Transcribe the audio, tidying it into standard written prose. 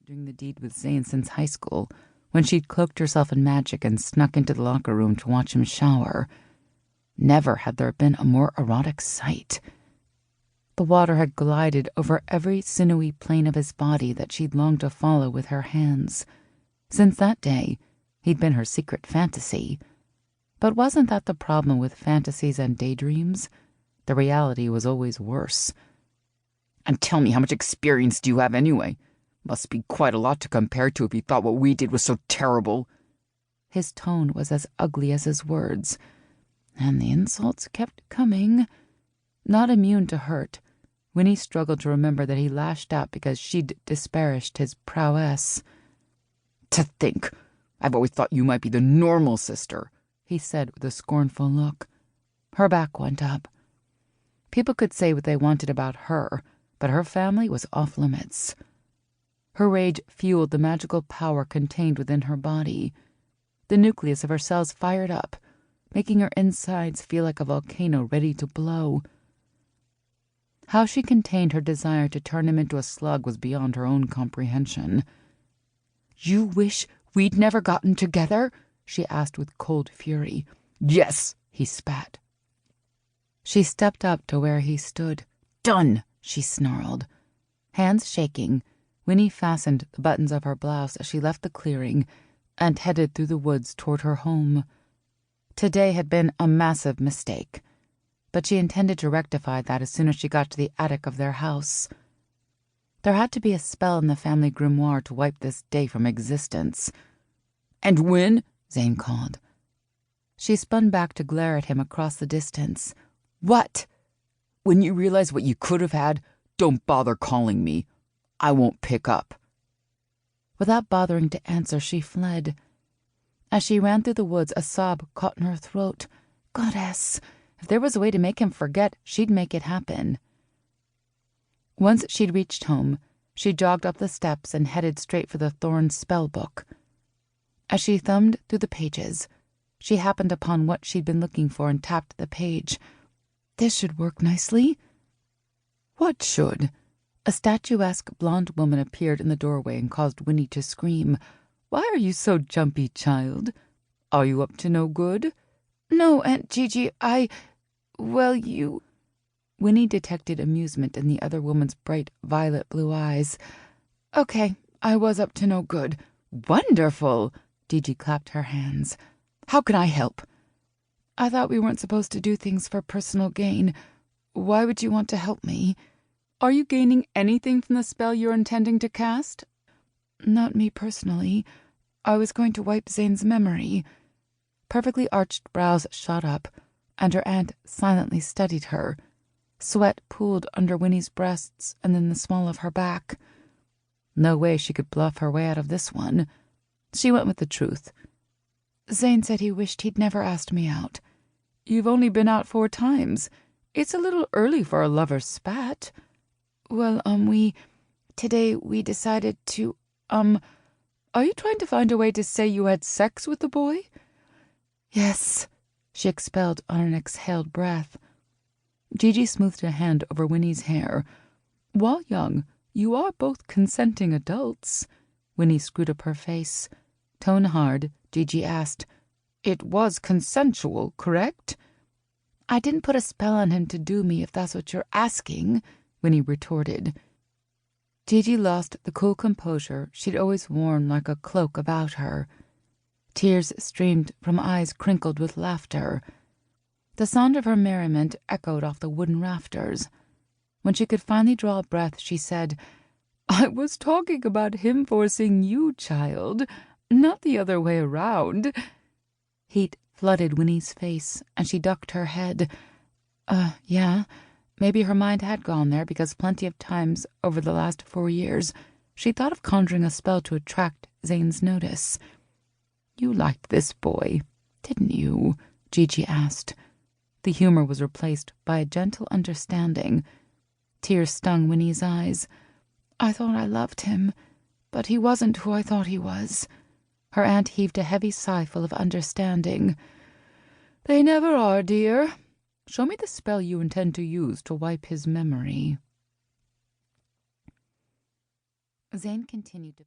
doing the deed with Zane since high school, when she'd cloaked herself in magic and snuck into the locker room to watch him shower. Never had there been a more erotic sight. The water had glided over every sinewy plane of his body that she'd longed to follow with her hands. Since that day, he'd been her secret fantasy. But wasn't that the problem with fantasies and daydreams? The reality was always worse. And tell me, how much experience do you have anyway? Must be quite a lot to compare to if you thought what we did was so terrible. His tone was as ugly as his words, and the insults kept coming. Not immune to hurt, Winnie struggled to remember that he lashed out because she'd disparaged his prowess. To think, I've always thought you might be the normal sister, he said with a scornful look. Her back went up. People could say what they wanted about her, but her family was off limits. Her rage fueled the magical power contained within her body. The nucleus of her cells fired up, making her insides feel like a volcano ready to blow. How she contained her desire to turn him into a slug was beyond her own comprehension. "You wish we'd never gotten together?" she asked with cold fury. "Yes," he spat. She stepped up to where he stood. "Done," she snarled. Hands shaking, Winnie fastened the buttons of her blouse as she left the clearing and headed through the woods toward her home. Today had been a massive mistake, but she intended to rectify that as soon as she got to the attic of their house. There had to be a spell in the family grimoire to wipe this day from existence. "And when?" Zane called. She spun back to glare at him across the distance. "What?" "When you realize what you could have had, don't bother calling me. I won't pick up." Without bothering to answer, she fled. As she ran through the woods, a sob caught in her throat. Goddess! If there was a way to make him forget, she'd make it happen. Once she'd reached home, she jogged up the steps and headed straight for the Thorne spell book. As she thumbed through the pages, she happened upon what she'd been looking for and tapped the page. This should work nicely. What should? A statuesque blonde woman appeared in the doorway and caused Winnie to scream. "Why are you so jumpy, child? Are you up to no good?" "No, Aunt Gigi, well, you..." Winnie detected amusement in the other woman's bright violet blue eyes. "Okay, I was up to no good." "Wonderful!" Gigi clapped her hands. "How can I help?" "I thought we weren't supposed to do things for personal gain. Why would you want to help me?" "Are you gaining anything from the spell you're intending to cast?" "Not me personally. I was going to wipe Zane's memory." Perfectly arched brows shot up, and her aunt silently studied her. Sweat pooled under Winnie's breasts and in the small of her back. No way she could bluff her way out of this one. She went with the truth. "Zane said he wished he'd never asked me out." "You've only been out 4 times. It's a little early for a lover's spat." "Well, today we decided to, Are you trying to find a way to say you had sex with the boy?" "Yes," she expelled on an exhaled breath. Gigi smoothed a hand over Winnie's hair. "While young, you are both consenting adults." Winnie screwed up her face. Tone hard, Gigi asked, "It was consensual, correct?" "I didn't put a spell on him to do me, if that's what you're asking," Winnie retorted. Gigi lost the cool composure she'd always worn like a cloak about her. Tears streamed from eyes crinkled with laughter. The sound of her merriment echoed off the wooden rafters. When she could finally draw a breath, she said, "I was talking about him forcing you, child, not the other way around." Heat flooded Winnie's face, and she ducked her head. Yeah. Maybe her mind had gone there because plenty of times over the last 4 years she thought of conjuring a spell to attract Zane's notice. "You liked this boy, didn't you?" Gigi asked. The humor was replaced by a gentle understanding. Tears stung Winnie's eyes. "I thought I loved him, but he wasn't who I thought he was." Her aunt heaved a heavy sigh full of understanding. "They never are, dear. Show me the spell you intend to use to wipe his memory." Zane continued to